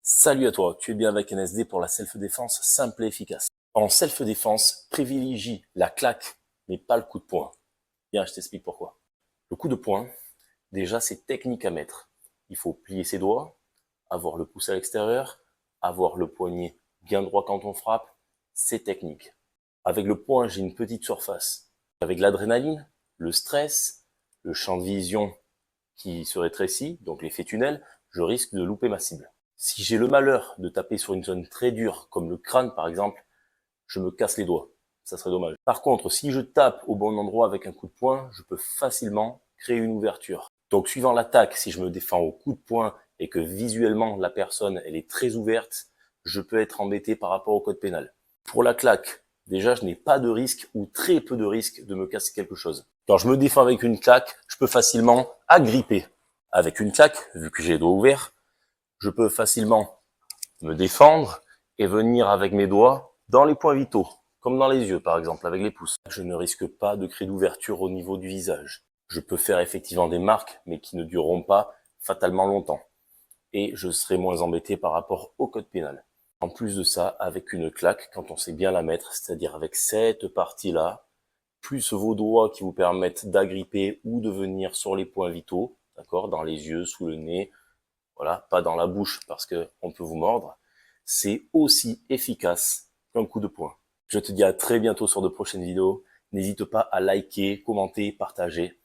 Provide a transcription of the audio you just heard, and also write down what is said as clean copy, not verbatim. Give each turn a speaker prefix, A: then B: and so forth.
A: Salut à toi, tu es bien avec NSD pour la self-défense simple et efficace. En self-défense, privilégie la claque, mais pas le coup de poing. Bien, je t'explique pourquoi. Le coup de poing, déjà, c'est technique à mettre. Il faut plier ses doigts, avoir le pouce à l'extérieur, avoir le poignet bien droit quand on frappe. C'est technique. Avec le poing, j'ai une petite surface. Avec l'adrénaline, le stress, le champ de vision qui se rétrécit, donc l'effet tunnel, je risque de louper ma cible. Si j'ai le malheur de taper sur une zone très dure, comme le crâne par exemple, je me casse les doigts. Ça serait dommage. Par contre, si je tape au bon endroit avec un coup de poing, je peux facilement créer une ouverture. Donc suivant l'attaque, si je me défends au coup de poing et que visuellement la personne elle est très ouverte, je peux être embêté par rapport au code pénal. Pour la claque, déjà je n'ai pas de risque ou très peu de risque de me casser quelque chose. Quand je me défends avec une claque, je peux facilement agripper. Avec une claque, vu que j'ai les doigts ouverts, je peux facilement me défendre et venir avec mes doigts dans les points vitaux, comme dans les yeux par exemple, avec les pouces. Je ne risque pas de créer d'ouverture au niveau du visage. Je peux faire effectivement des marques, mais qui ne dureront pas fatalement longtemps. Et je serai moins embêté par rapport au code pénal. En plus de ça, avec une claque, quand on sait bien la mettre, c'est-à-dire avec cette partie-là, plus vos doigts qui vous permettent d'agripper ou de venir sur les points vitaux, d'accord, dans les yeux, sous le nez, voilà, pas dans la bouche parce que on peut vous mordre, c'est aussi efficace qu'un coup de poing. Je te dis à très bientôt sur de prochaines vidéos. N'hésite pas à liker, commenter, partager.